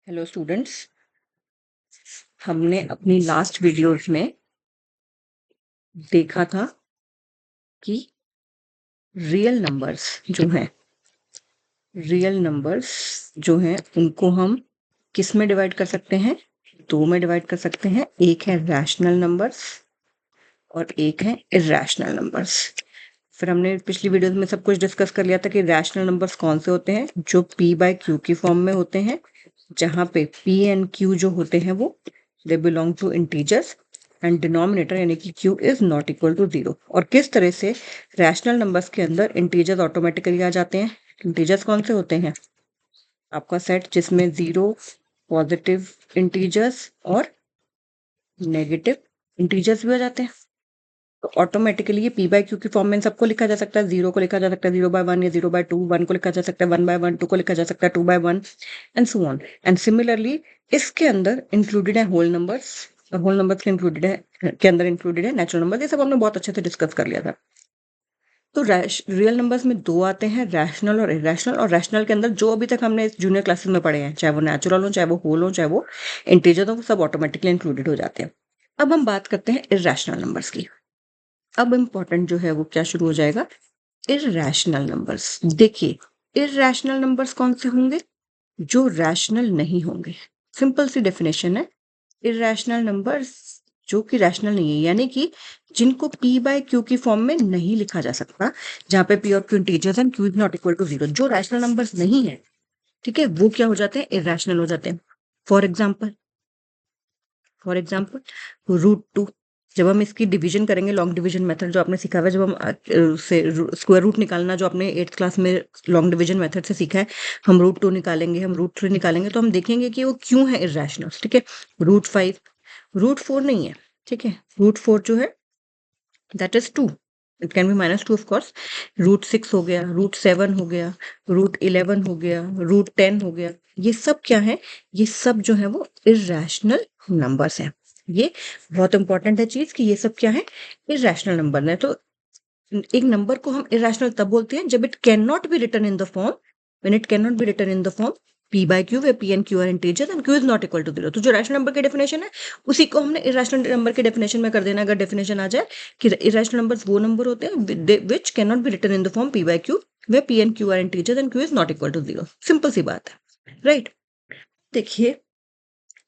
Hello students. हमने अपनी last videos में देखा था कि रियल नंबर्स जो हैं उनको हम किस में डिवाइड कर सकते हैं? दो में डिवाइड कर सकते हैं। एक है रैशनल नंबर्स और एक है इर्रेशनल नंबर्स। फिर हमने पिछली वीडियोस में सब कुछ डिस्कस कर लिया था कि रैशनल नंबर्स कौन से होते हैं, जो p बाय क्यू की फॉर्म में होते हैं, जहाँ पे p एंड q जो होते हैं वो they belong to integers and denominator यानी कि q is not equal to 0। और किस तरह से रैशनल नंबर्स के अंदर इंटीजर्स ऑटोमेटिकली आ जाते हैं। इंटीजर्स कौन से होते हैं? आपका सेट जिसमें 0 पॉजिटिव इंटीजर्स और नेगेटिव इंटीजर्स भी आ जाते हैं। तो ऑटोमेटिकली ये p बाय क्यू की फॉर्म में इन सबको लिखा जा सकता है। 0 को लिखा जा सकता है 0/1 या 0/2, 1 को लिखा जा सकता है 1/1, 2 को लिखा जा सकता है 2/1 and so on. And similarly इसके अंदर इंक्लूडेड है होल नंबर्स और होल नंबर्स के अंदर इंक्लूडेड है नेचुरल नंबर। ये सब हमने बहुत अच्छे से डिस्कस कर लिया था। तो रियल नंबर्स में दो आते हैं, रैशनल और इरेशनल। और रैशनल के अंदर जो अभी तक हमने जूनियर क्लासेस में पढ़े हैं, चाहे वो नेचुरल हो, चाहे वो होल हो, चाहे वो इंटीजर हो, वो सब ऑटोमेटिकली इंक्लूडेड हो जाते हैं। अब हम बात करते हैं इरेशनल नंबर्स की। अब इम्पोर्टेंट जो है वो क्या शुरू हो जाएगा? Irrational numbers. देखिए, इर्रेशनल नंबर्स कौन से होंगे? जो रैशनल नहीं होंगे। सिंपल सी डेफिनेशन है, इर्रेशनल नंबर्स जो कि रैशनल नहीं है, यानी कि जिनको p बाय क्यू की फॉर्म में नहीं लिखा जा सकता, जहां पे p और q integers and q is not equal to 0, जो रैशनल नंबर्स नहीं है, ठीक है, वो क्या हो जाते हैं? इर्रेशनल हो जाते हैं। For example √2। जब हम इसकी डिवीजन करेंगे, लॉन्ग डिवीजन मेथड जो आपने सीखा हुआ है, जब हम से स्क्वायर रूट निकालना जो आपने 8th क्लास में लॉन्ग डिवीजन मेथड से सीखा है, हम √2 निकालेंगे, हम √3 निकालेंगे, तो हम देखेंगे कि वो क्यों है इर्रेशनल। ठीक है, √5, √4 नहीं है। ठीक है, √4 जो है that is 2, it can be -2 of course. √6 हो गया, √7 हो गया, √11 हो गया, √10 हो गया। ये सब क्या है? ये सब जो है वो इर्रेशनल नंबर्स हैं। ये बहुत इंपॉर्टेंट है चीज कि ये सब क्या है? इर्रेशनल नंबर है। तो एक नंबर को हम इरेशनल तब बोलते हैं जब it can not be written in the form, when it can not be written in the form p by q, where p and q are integers and q is not equal to 0। तो जो rational number की definition है उसी को हमने irrational number की definition में कर देना। अगर डेफिनेशन आ जाए कि इरेशनल नंबर्स वो नंबर होते हैं which can not be written in the form p by q, where p and q are integers and q is not equal to 0। Simple सी बात है, राइट? देखिए,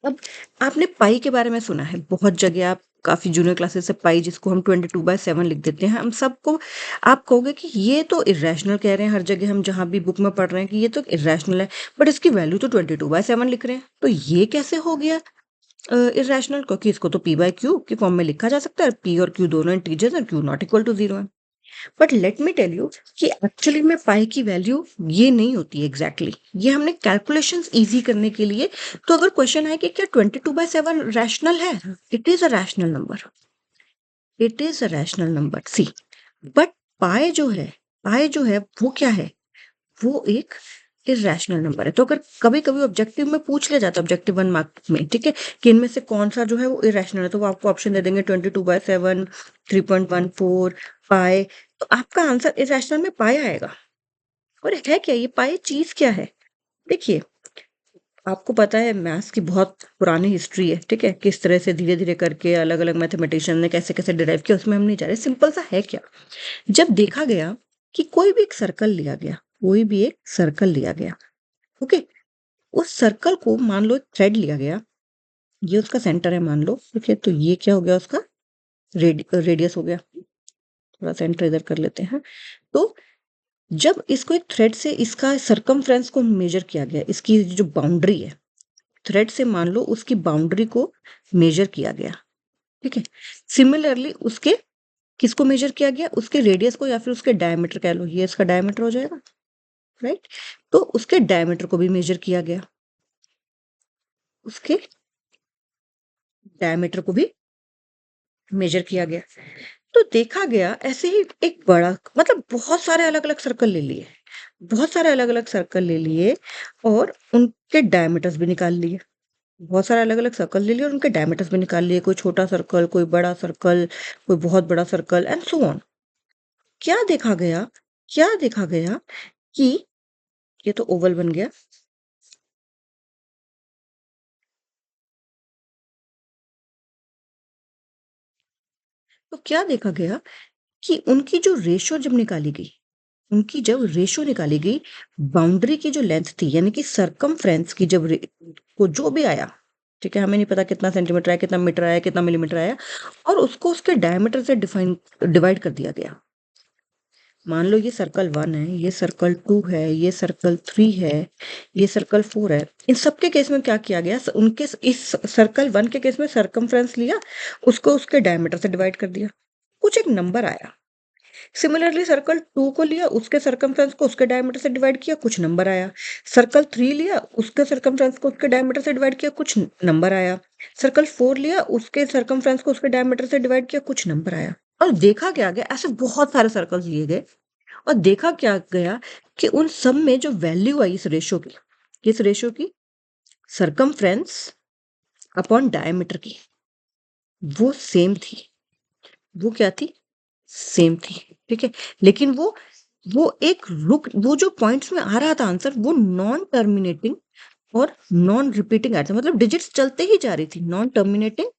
अब आपने पाई के बारे में सुना है बहुत जगह, आप काफी जूनियर क्लासेस से पाई जिसको हम 22/7 लिख देते हैं, हम सबको आप कहोगे कि ये तो इरेशनल कह रहे हैं। हर जगह हम जहां भी बुक में पढ़ रहे हैं कि ये तो इरेशनल है, बट इसकी वैल्यू तो 22/7 लिख रहे हैं, तो ये कैसे हो गया इरेशनल? क्योंकि इसको तो p बाय क्यू की फॉर्म में लिखा जा सकता है, p और q दोनों इंटीजर्स और q नॉट इक्वल टू 0 है। But let me tell you कि एक्चुअली में पाई की वैल्यू ये नहीं होती एग्जैक्टली ये हमने कैलकुलेशंस इजी करने के लिए। तो अगर क्वेश्चन है कि क्या 22/7 रैशनल है, it is a rational number, it is a rational number see. But pi जो है वो क्या है? वो एक इरेशनल नंबर है। तो अगर कभी कभी ऑब्जेक्टिव में पूछ लिया जाता है, ऑब्जेक्टिव 1 मार्क में, ठीक है, कि इनमें से कौन सा जो है वो इरेशनल है, तो वो आपको ऑप्शन दे देंगे 22/7, 3.14, पाए। तो आपका आंसर इरेशनल में पाए आएगा। और है क्या ये पाए? चीज क्या है? देखिए, आपको पता है मैथ्स की बहुत पुरानी हिस्ट्री है, ठीक है, किस तरह से धीरे धीरे करके अलग अलग मैथमेटिशियन ने कैसे कैसे डिराइव किया, उसमें हम नहीं जा रहे। सिंपल सा है क्या, जब देखा गया कि कोई भी एक सर्कल लिया गया, कोई भी एक सर्कल लिया गया, ओके, उस सर्कल को मान लो एक थ्रेड लिया गया, ये उसका सेंटर है मान लो, ठीक है, तो ये क्या हो गया? उसका रेडियस हो गया। थोड़ा सेंटर इधर कर लेते हैं। तो जब इसको एक थ्रेड से इसका सरकमफ्रेंस को मेजर किया गया, इसकी जो बाउंड्री है, थ्रेड से मान लो उसकी बाउंड्री को मेजर किया गया, ठीक है। सिमिलरली उसके किसको मेजर किया गया? उसके रेडियस को, या फिर उसके डायमीटर कह लो, ये इसका डायमीटर हो जाएगा, राइट? तो उसके डायमीटर को भी मेजर किया गया, उसके डायमीटर को भी मेजर किया गया। तो देखा गया ऐसे ही एक बड़ा, मतलब बहुत सारे अलग अलग सर्कल ले लिए, बहुत सारे अलग अलग सर्कल ले लिए और उनके डायमीटर्स भी निकाल लिए। बहुत सारे अलग अलग सर्कल ले लिए और उनके डायमीटर्स भी निकाल लिए, कोई छोटा सर्कल, कोई बड़ा सर्कल, कोई बहुत बड़ा सर्कल एंड सो ऑन। क्या देखा गया? क्या देखा गया कि ये तो ओवल बन गया, तो क्या देखा गया कि उनकी जो रेशो जब निकाली गई, उनकी जब रेशो निकाली गई, बाउंड्री की जो लेंथ थी यानी कि सरकमफ्रेंस की जब को जो भी आया, ठीक है, हमें नहीं पता कितना सेंटीमीटर आया, कितना मीटर आया, कितना मिलीमीटर आया, और उसको उसके डायमीटर से डिवाइड कर दिया गया। मान लो ये सर्कल 1 है, ये सर्कल 2 है, ये सर्कल 3 है, ये सर्कल 4 है। इन सबके केस में क्या किया गया, उनके इस सर्कल 1 के केस में सरकमफ्रेंस लिया, उसको उसके डायमीटर से डिवाइड कर दिया, कुछ एक नंबर आया। सिमिलरली सर्कल 2 को लिया, उसके सरकमफ्रेंस को उसके डायमीटर से डिवाइड किया, कुछ नंबर आया। सर्कल 3 लिया, उसके सरकमफ्रेंस को उसके डायमीटर से डिवाइड किया, कुछ नंबर आया। सर्कल 4 लिया, उसके सरकमफ्रेंस को उसके डायमीटर से डिवाइड किया, कुछ नंबर आया। और देखा क्या गया, ऐसे बहुत सारे सर्कल्स लिए गए और देखा क्या गया कि उन सब में जो वैल्यू आई इस रेशो की, किस रेशो की, सरकमफ्रेंस अपॉन डायमीटर की, वो सेम थी। वो क्या थी, सेम थी, ठीक है। लेकिन वो एक वो जो पॉइंट्स में आ रहा था आंसर, वो नॉन टर्मिनेटिंग और नॉन रिपीटिंग आ रहा था, मतलब डिजिट्स चलते ही जा रही थी, non terminating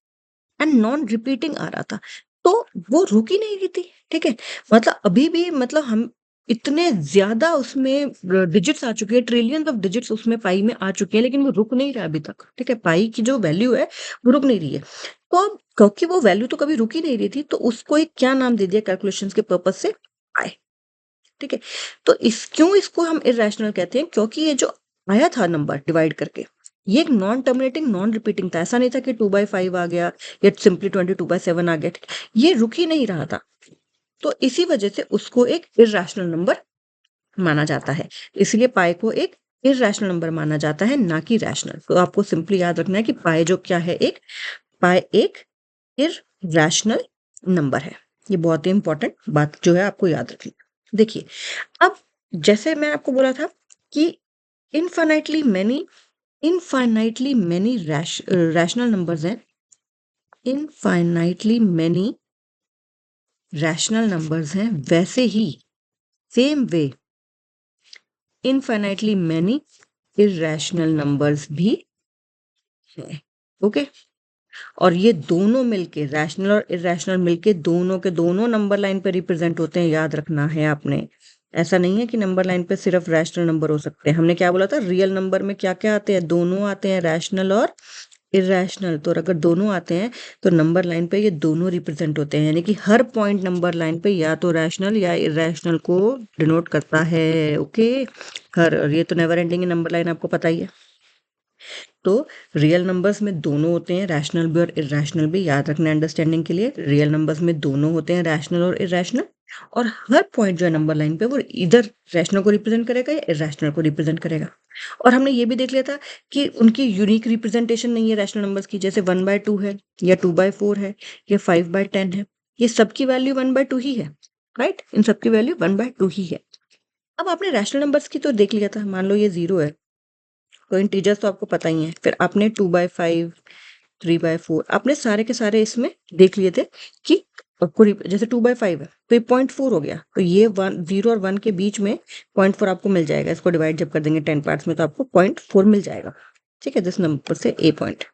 and non repeating आ रहा था, तो वो रुक ही नहीं रही थी, ठीक है। मतलब अभी भी, मतलब हम इतने ज्यादा उसमें डिजिट्स आ चुके हैं, ट्रिलियंस ऑफ डिजिट्स उसमें पाई में आ चुके हैं, लेकिन वो रुक नहीं रहा अभी तक, ठीक है। पाई की जो वैल्यू है वो रुक नहीं रही है। तो अब क्योंकि वो वैल्यू तो कभी रुक ही नहीं रही थी, तो उसको एक क्या नाम दे दिया कैलकुलेशंस के पर्पज से, पाई, ठीक है। तो क्यों इसको हम इरेशनल कहते हैं, क्योंकि ये जो आया था नंबर डिवाइड करके, ये एक नॉन टर्मिनेटिंग नॉन रिपीटिंग था। ऐसा नहीं था कि 2/5 आ गया या सिंपली 22/7 आ गया, ठीक है? ये रुक ही नहीं रहा था, तो इसी वजह से उसको एक इरेशनल नंबर माना जाता है। इसलिए पाई को एक इरेशनल नंबर माना जाता है, ना कि रैशनल। तो आपको सिंपली याद रखना है कि पाई जो क्या है, पाई एक इरेशनल नंबर है। ये बहुत ही इंपॉर्टेंट बात जो है आपको याद रखनी। देखिए, अब जैसे मैं आपको बोला था कि इनफाइनाइटली मैनी रैशनल नंबर्स हैं, इनफाइनाइटली मैनी रैशनल नंबर्स हैं, वैसे ही same way infinitely many irrational numbers भी हैं, ओके। और ये दोनों मिलके, रैशनल और इरेशनल मिलके, दोनों के दोनों नंबर लाइन पे रिप्रेजेंट होते हैं, याद रखना है आपने। ऐसा नहीं है कि नंबर लाइन पे सिर्फ रैशनल नंबर हो सकते हैं। हमने क्या बोला था, रियल नंबर में क्या क्या आते हैं, दोनों आते हैं, रैशनल और इरेशनल। तो अगर दोनों आते हैं तो नंबर लाइन पे ये दोनों रिप्रेजेंट होते हैं, यानी कि हर पॉइंट नंबर लाइन पे या तो रैशनल या इरेशनल को डिनोट करता है, ओके। हर, और ये तो नेवर एंडिंग नंबर लाइन आपको पता ही है। तो रियल नंबर्स में दोनों होते हैं, रैशनल भी और इरेशनल भी, याद रखना अंडरस्टैंडिंग के लिए। रियल नंबर्स में दोनों होते हैं, रैशनल और इरेशनल, और हर पॉइंट जो है नंबर लाइन पे वो इधर रैशनल को रिप्रेजेंट करेगा या इरेशनल को रिप्रेजेंट करेगा। और हमने ये भी देख लिया था कि उनकी यूनिक रिप्रेजेंटेशन नहीं है रैशनल नंबर्स की, जैसे 1/2 है या 2/4 है या 5/10 है, ये सबकी वैल्यू 1/2 ही है, राइट। इन सबकी वैल्यू 1/2 ही है। अब आपने रैशनल नंबर्स की तो देख लिया था, मान लो ये 0 है, तो इंटीजर्स तो आपको पता ही है। फिर आपने 2/5, 3/4, आपने सारे के सारे इसमें देख लिए थे कि आपको जैसे 2/5 है तो ये 0.4 हो गया, तो ये 0 और 1 के बीच में 0.4 आपको मिल जाएगा। इसको डिवाइड जब कर देंगे 10 पार्ट्स में तो आपको 0.4 मिल जाएगा, ठीक है, दिस नंबर से ए पॉइंट।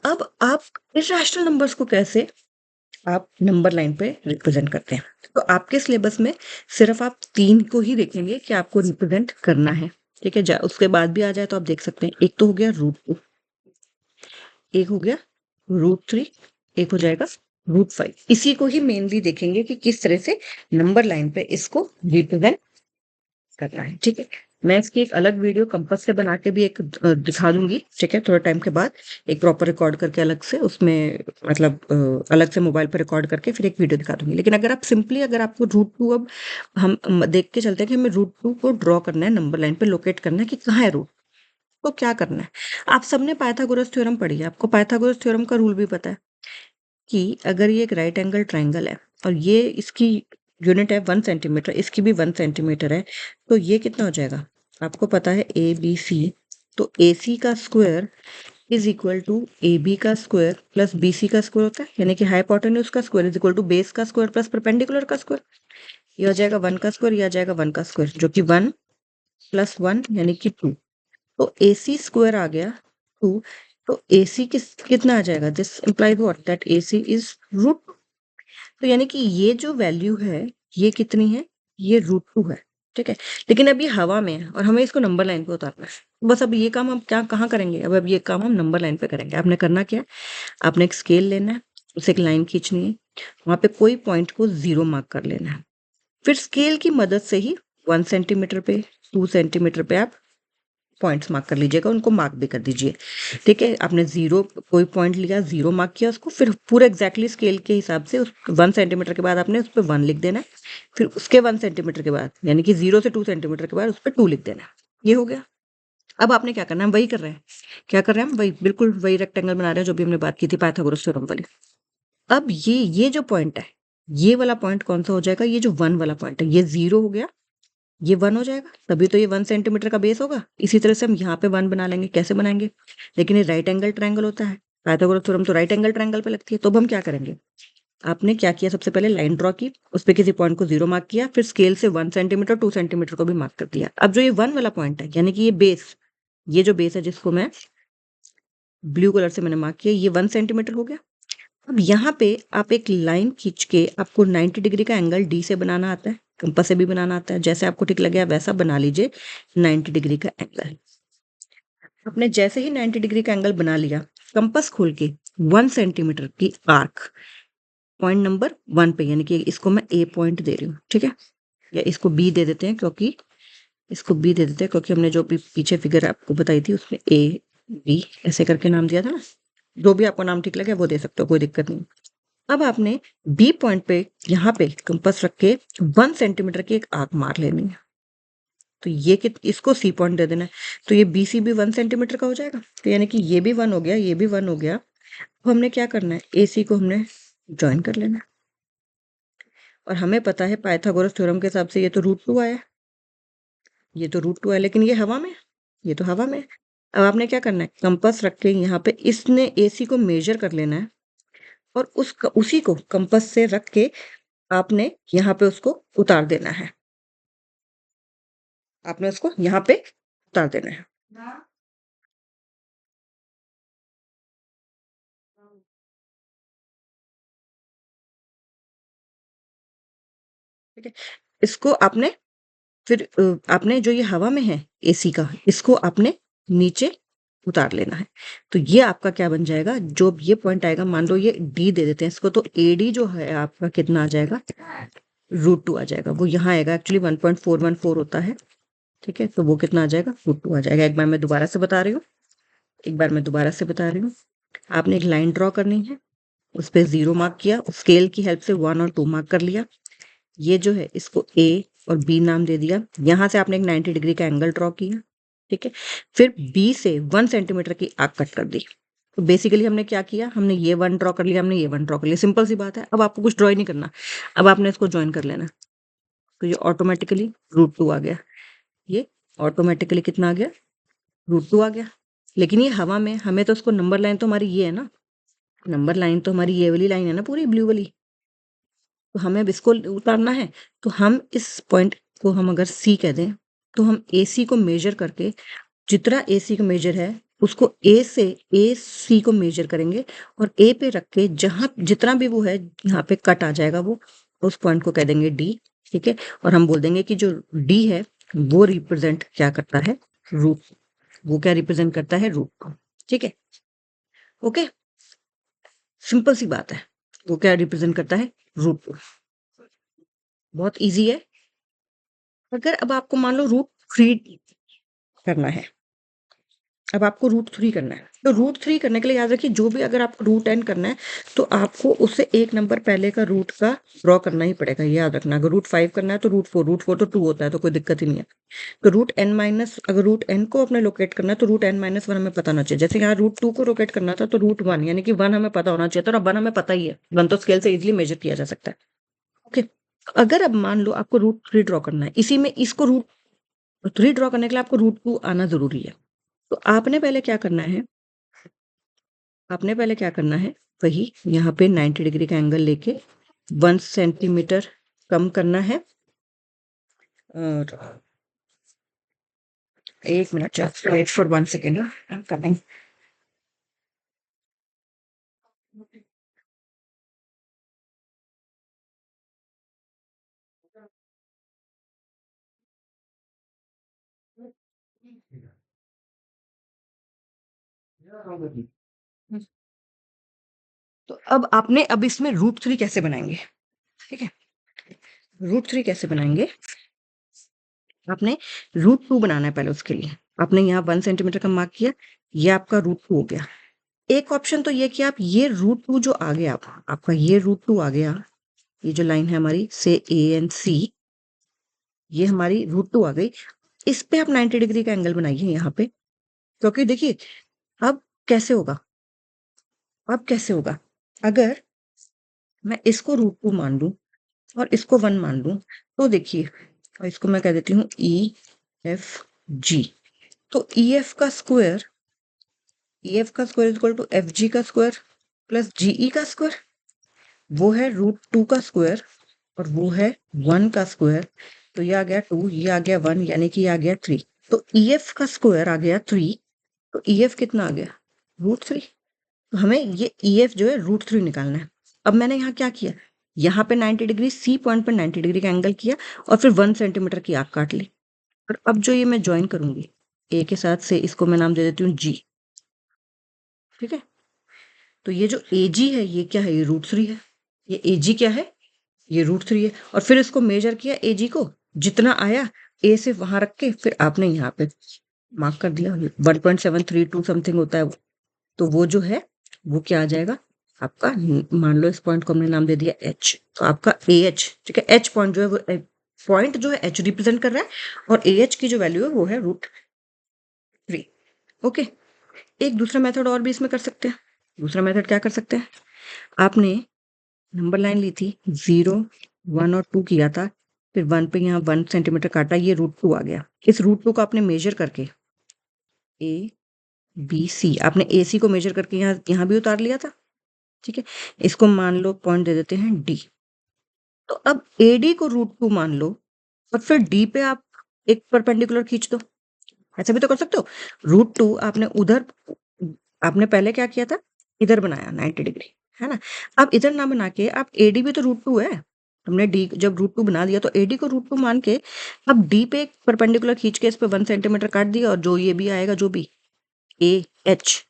अब आप इरेशनल नंबर्स को कैसे आप नंबर लाइन पे रिप्रेजेंट करते हैं, तो आपके सिलेबस में सिर्फ आप 3 को ही देखेंगे कि आपको रिप्रेजेंट करना है, ठीक है। उसके बाद भी आ जाए तो आप देख सकते हैं, एक तो हो गया √2, एक हो गया √3, एक हो जाएगा √5। इसी को ही मेनली देखेंगे कि किस तरह से नंबर लाइन पे इसको रिप्रेजेंट करना है, ठीक है। मैं इसकी एक अलग वीडियो कंपास से बना के भी एक दिखा दूंगी, ठीक है, थोड़ा टाइम के बाद, एक प्रॉपर रिकॉर्ड करके अलग से उसमें, मतलब अलग से मोबाइल पर रिकॉर्ड करके फिर एक वीडियो दिखा दूंगी। लेकिन अगर आप सिंपली, अगर आपको √2, अब हम देख के चलते हैं कि हमें √2 को ड्रॉ करना है, नंबर लाइन पे लोकेट करना है कि कहाँ है रूट, तो क्या करना है। आप सबने पाइथागोरस थ्योरम पढ़ी है, आपको पाइथागोरस थ्योरम का रूल भी पता है कि अगर ये एक राइट एंगल ट्राइंगल है और ये इसकी यूनिट है 1 सेंटीमीटर, इसकी भी 1 सेंटीमीटर है, तो ये कितना हो जाएगा, आपको पता है ABC, तो AC का square is equal to AB का स्क्वायर प्लस BC का स्क्वायर होता है, यानी कि हाइपोटेन्यूज का square is equal to base का स्क्वायर प्लस परपेंडिकुलर का स्क्वायर। ये हो जाएगा 1 का स्क्वायर, ये आ जाएगा 1 का स्क्वायर, जो कि 1 + 1 यानी कि 2, तो AC स्क्वायर आ गया 2, तो AC कितना आ जाएगा, this implies what, that AC is √2। तो यानी कि ये जो वैल्यू है, ये कितनी है? ये √2 है, ठीक है? लेकिन अब ये हवा में है और हमें इसको नंबर लाइन पे उतारना है। बस अब ये काम हम क्या कहाँ करेंगे? अब ये काम हम नंबर लाइन पे करेंगे। आपने करना क्या है? आपने एक स्केल लेना है, उसे एक लाइन खींचनी है, वहाँ पे कोई पॉइंट को 0 मार्क कर लेना है। फिर स्केल की मदद से ही 1 सेंटीमीटर पे, 2 सेंटीमीटर पे आप पॉइंट्स मार्क कर लीजिएगा, उनको मार्क भी कर दीजिए, ठीक है? आपने 0 कोई पॉइंट लिया, 0 मार्क किया उसको, फिर पूरा एग्जैक्टली स्केल के हिसाब से उस 1 सेंटीमीटर के बाद आपने उस पे 1 लिख देना है, फिर उसके 1 सेंटीमीटर के बाद यानी कि 0 से 2 सेंटीमीटर के बाद उस पे 2 लिख देना है। ये हो गया। अब आपने क्या करना है? वही कर रहे हैं। क्या कर रहे हैं हम? वही, बिल्कुल वही रेक्टेंगल बना रहे हैं जो भी हमने बात की थी पाइथागोरस थ्योरम वाली। अब ये जो पॉइंट है, ये वाला पॉइंट कौन-सा हो जाएगा? ये जो 1 वाला पॉइंट है, ये 0 हो गया, ये 1 हो जाएगा, तभी तो ये 1 सेंटीमीटर का बेस होगा। इसी तरह से हम यहाँ पे 1 बना लेंगे। कैसे बनाएँगे? लेकिन ये राइट एंगल ट्रायंगल होता है। पाइथागोरस थ्योरम तो राइट एंगल ट्रायंगल पे लगती है। तो अब हम क्या करेंगे? आपने क्या किया? सबसे पहले लाइन ड्रॉ की, उस पे किसी पॉइंट को 0 मार्क किया, फिर स्केल से 1 सेंटीमीटर, 2 सेंटीमीटर को भी मार्क कर दिया। अब जो ये 1 वाला पॉइंट है, यानी कि ये बेस, ये जो बेस है जिसको मैं ब्लू कलर से मैंने मार्क किया, ये 1 सेंटीमीटर हो गया। अब यहाँ पे आप एक लाइन खींच के, आपको 90 डिग्री का एंगल डी से बनाना आता है, कंपास से भी बनाना आता है, जैसे आपको ठीक लगे आप वैसा बना लीजिए 90 डिग्री का एंगल। आपने जैसे ही 90 डिग्री का एंगल बना लिया, कंपास खोल के 1 सेंटीमीटर की आर्क पॉइंट नंबर 1 पे, यानी कि इसको मैं ए पॉइंट दे रही हूँ, ठीक है? या इसको बी दे देते हैं, क्योंकि इसको बी दे देते हैं क्योंकि हमने जो भी पीछे फिगर आपको बताई थी उसमें ए बी ऐसे करके नाम दिया था ना। जो भी आपको नाम ठीक लगे वो दे सकते हो, कोई दिक्कत नहीं। अब आपने बी पॉइंट पे यहाँ पे कंपास रख के 1 सेंटीमीटर की एक आर्क मार लेनी है। तो ये कि इसको सी पॉइंट दे देना है, तो ये बी सी भी 1 सेंटीमीटर का हो जाएगा। तो यानी कि ये भी 1 हो गया, ये भी 1 हो गया। अब हमने क्या करना है? ए सी को हमने ज्वाइन कर लेना है। और हमें पता है पाइथागोरस थ्योरम के हिसाब से ये तो √2 आया, ये तो √2 है, लेकिन ये हवा में है, ये तो हवा में है। अब आपने क्या करना है? कंपास रख के यहाँ पे इसने ए सी को मेजर कर लेना है और उसी को कंपास से रख के आपने यहाँ पे उसको उतार देना है। आपने उसको यहाँ पे उतार देना है। ठीक है? इसको आपने फिर आपने जो ये हवा में है एसी का, इसको आपने नीचे उतार लेना है। तो ये आपका क्या बन जाएगा? जो ये पॉइंट आएगा, मान लो ये डी दे देते हैं इसको, तो एडी जो है आपका कितना आ जाएगा? √2 आ जाएगा। वो यहाँ आएगा, एक्चुअली 1.414 होता है, ठीक है? तो वो कितना आ जाएगा? √2 आ जाएगा। एक बार मैं दोबारा से बता रही हूँ, एक बार मैं दोबारा से बता रही हूँ। आपने एक लाइन ड्रॉ करनी है, उस पे 0 मार्क किया, स्केल की हेल्प से 1 और 2 मार्क कर लिया। ये जो है इसको ए और बी नाम दे दिया। यहाँ से आपने एक 90 डिग्री का एंगल ड्रॉ किया, ठीक है? फिर बी से 1 सेंटीमीटर की आर्क कट कर दी। तो बेसिकली हमने क्या किया? हमने ये 1 ड्रॉ कर लिया, हमने ये 1 ड्रॉ कर लिया। सिंपल सी बात है। अब आपको कुछ ड्रॉ ही नहीं करना। अब आपने इसको जॉइन कर लेना। तो ये ऑटोमेटिकली √2 आ गया। ये ऑटोमेटिकली कितना आ गया? √2 आ गया। लेकिन ये हवा में, हमें तो उसको नंबर लाइन तो हमारी ये है ना, नंबर लाइन तो हमारी ये वाली लाइन है ना, पूरी ब्लू वाली। तो हमें अब इसको उतारना है। तो हम इस पॉइंट को हम अगर सी कह दें, तो हम ए सी को मेजर करके, जितना ए सी का मेजर है उसको ए से ए सी को मेजर करेंगे और ए पे रख के जहाँ जितना भी वो है यहाँ पे कट आ जाएगा, वो उस पॉइंट को कह देंगे डी, ठीक है? और हम बोल देंगे कि जो डी है वो रिप्रेजेंट क्या करता है? रूट। वो क्या रिप्रेजेंट करता है? रूट को, ठीक है? ओके, सिंपल सी बात है। वो क्या रिप्रेजेंट करता है? रूट को। बहुत इजी है। अगर अब आपको मान लो √3 करना है, अब आपको √3 करना है, तो √3 करने के लिए याद रखिए, जो भी अगर आपको √n करना है तो आपको उससे एक नंबर पहले का रूट का ड्रॉ करना ही पड़ेगा, ये याद रखना। अगर √5 करना है तो √4 तो 2 होता है, तो कोई दिक्कत ही नहीं है। तो √n माइनस, अगर √n को अपने लोकेट करना है तो √n-1 हमें पता होना चाहिए। जैसे यहाँ √2 को लोकेट करना था तो √1 यानी कि 1 हमें पता होना चाहिए था, और 1 हमें पता ही है। 1 तो स्केल से इजिली मेजर किया जा सकता है। ओके, अगर अब मान लो आपको √3 ड्रॉ करना है, इसी में इसको √3 ड्रॉ करने के लिए आपको √2 आना जरूरी है। तो आपने पहले क्या करना है? आपने पहले क्या करना है? वही यहाँ पे 90 डिग्री का एंगल लेके 1 सेंटीमीटर कम करना है। और एक minute, just wait for 1 second, I am coming. तो अब इसमें √3 कैसे बनाएंगे, ठीक है। √3 कैसे बनाएंगे, आपने √2 बनाना है पहले। उसके लिए आपने यहाँ 1 सेंटीमीटर का मार्क किया, ये आपका √2 हो गया। एक ऑप्शन तो ये कि आप ये √2 जो आ गया आपका ये √2 आ गया, ये जो लाइन है हमारी से ए एंड सी, ये हमारी √2 आ गई। इस पे आप 90 डिग्री का एंगल बनाइए यहाँ पे, क्योंकि देखिए अब कैसे होगा, अब कैसे होगा, अगर मैं इसको √2 मान लूं और इसको 1 मान लूं, तो देखिए, और इसको मैं कह देती हूँ ई एफ जी। तो ई एफ का square equal to F G का स्क्वायर प्लस जीई का स्क्वायर, वो है √2 का स्क्वायर और वो है 1 का स्क्वायर। तो ये आ गया 2, ये आ गया 1, यानी कि ये आ गया 3। तो ई एफ का स्क्वायर आ गया 3, तो ई एफ कितना आ गया, √3। तो हमें ये ई एफ जो है √3 निकालना है। अब मैंने यहाँ क्या किया, यहाँ पे 90 डिग्री, सी पॉइंट पर 90 डिग्री का एंगल किया और फिर 1 सेंटीमीटर की आर्क काट ली। और अब जो ये मैं ज्वाइन करूंगी ए के साथ से, इसको मैं नाम दे देती हूँ जी, ठीक है। तो ये जो ए जी है ये क्या है, ये √3 है। ये ए जी क्या है, ये √3 है। और फिर इसको मेजर किया ए जी को, जितना आया ए से वहां रख के फिर आपने यहाँ पे मार्क कर दिया। 1.732 समथिंग होता है वो। तो वो जो है वो क्या आ जाएगा आपका, मान लो इस पॉइंट को हमने नाम दे दिया एच, तो आपका ए एच, ठीक है। एच पॉइंट जो है वो पॉइंट जो है एच रिप्रेजेंट कर रहा है और ए एच की जो वैल्यू है वो है √3। ओके। एक दूसरा मेथड और भी इसमें कर सकते हैं। दूसरा मेथड क्या कर सकते हैं, आपने नंबर लाइन ली थी, 0, 1 और 2 किया था, फिर 1 पे यहाँ 1 सेंटीमीटर काटा, ये √2 आ गया। इस √2 को आपने मेजर करके ए बी सी, आपने ए सी को मेजर करके यहाँ भी उतार लिया था, ठीक है। इसको मान लो पॉइंट दे देते हैं डी। तो अब ए डी को √2 मान लो और फिर डी पे आप एक परपेंडिकुलर खींच दो। ऐसा भी तो कर सकते हो। √2 आपने उधर, आपने पहले क्या किया था, इधर बनाया 90 डिग्री, है ना। अब इधर ना बना के आप एडी भी तो √2 है, हमने डी जब √2 बना दिया तो एडी को √2 मान के अब डी पे एक परपेंडिकुलर खींच के इस पे 1 सेंटीमीटर काट दिया, और जो ये भी आएगा, जो भी ए एच,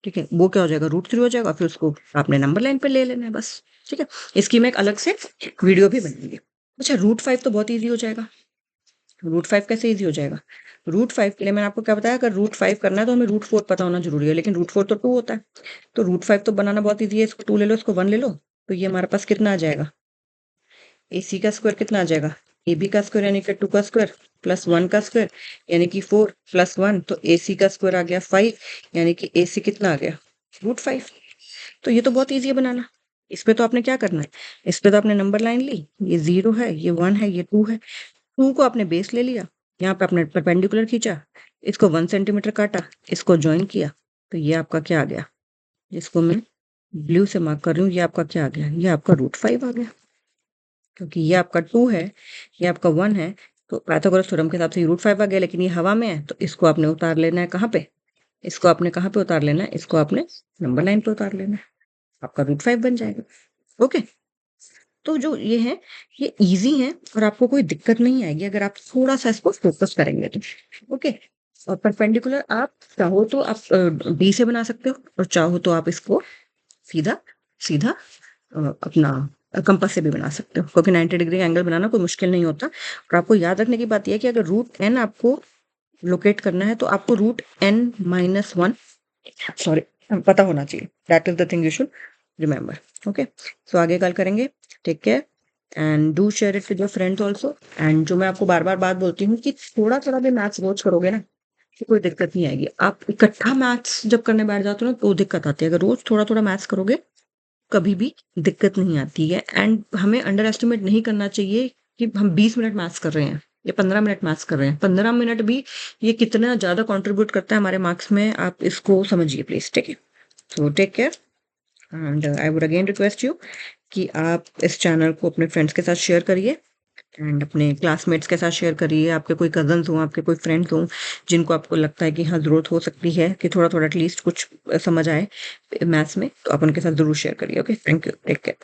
ठीक है, वो क्या हो जाएगा, √3 हो जाएगा। फिर उसको आपने नंबर लाइन पे ले लेना है बस, ठीक है। इसकी मैं एक अलग से वीडियो भी बनाऊंगी। अच्छा, √5 तो बहुत ईजी हो जाएगा। √5 कैसे ईजी हो जाएगा, √5 के लिए मैंने आपको क्या बताया, अगर √5 करना है तो हमें √4 पता होना जरूरी है, लेकिन √4 तो 2 होता है। तो √5 तो बनाना बहुत ईजी है। इसको 2 ले लो, इसको 1 ले लो, तो ये हमारे पास कितना आ जाएगा, ए सी का स्क्वायर कितना आ जाएगा, ए बी का स्क्वायर यानी कि 2 का स्क्वायर प्लस 1 का स्क्वायर यानी कि 4 प्लस 1, तो ए सी का स्क्वायर आ गया 5, यानी कि ए सी कितना आ गया, √5। तो ये तो बहुत ईजी है बनाना। इस पे तो आपने क्या करना है, इस पे तो आपने नंबर लाइन ली, ये 0 है, ये 1 है, ये 2 है। 2 को आपने बेस ले लिया, यहाँ पे आपने परपेंडिकुलर खींचा, इसको 1 सेंटीमीटर काटा, इसको ज्वाइन किया, तो ये आपका क्या आ गया, जिसको मैं ब्लू से मार्क कर रही हूँ, ये आपका क्या आ गया, ये आपका √5 आ गया। क्योंकि ये आपका 2 है, ये आपका 1 है, तो पाइथागोरस थ्योरम के हिसाब से ये √5 आ गया। लेकिन ये हवा में है, तो इसको आपने उतार लेना है कहाँ पे, इसको आपने कहाँ पे उतार लेना है, इसको आपने नंबर लाइन पे उतार लेना है, आपका √5 बन जाएगा। ओके। तो जो ये है, ये ईजी है और आपको कोई दिक्कत नहीं आएगी अगर आप थोड़ा सा इसको फोकस करेंगे तो। ओके। और परपेंडिकुलर आप चाहो तो आप डी से बना सकते हो, और चाहो तो आप इसको सीधा सीधा अपना कंपास से भी बना सकते हो, क्योंकि 90 डिग्री का एंगल बनाना कोई मुश्किल नहीं होता। और आपको याद रखने की बात यह है कि अगर √n आपको लोकेट करना है, तो आपको √n-1 सॉरी पता होना चाहिए। That is the thing you should remember. Okay. So आगे कल करेंगे। Take care and do share it with your friends also. And जो मैं आपको बार बार बात बोलती हूँ कि थोड़ा थोड़ा भी मैथ्स रोज करोगे ना, तो कोई दिक्कत नहीं आएगी। आप इकट्ठा मैथ्स जब करने बैठ जाते हो ना, तो दिक्कत आती है। अगर रोज थोड़ा थोड़ा मैथ्स करोगे, कभी भी दिक्कत नहीं आती है। एंड हमें अंडर एस्टिमेट नहीं करना चाहिए कि हम 20 मिनट मैथ्स कर रहे हैं या 15 मिनट मैथ्स कर रहे हैं। 15 मिनट भी ये कितना ज़्यादा कंट्रीब्यूट करता है हमारे मार्क्स में, आप इसको समझिए प्लीज़, ठीक है। So take care and I would again request you कि आप इस चैनल को अपने फ्रेंड्स के साथ शेयर करिए एंड अपने क्लासमेट्स के साथ शेयर करिए। आपके कोई कजन्स हों, आपके कोई फ्रेंड्स हों जिनको आपको लगता है कि हाँ ज़रूरत हो सकती है कि थोड़ा थोड़ा एटलीस्ट कुछ समझ आए मैथ्स में, तो आप उनके साथ ज़रूर शेयर करिए। Okay, thank you, take care.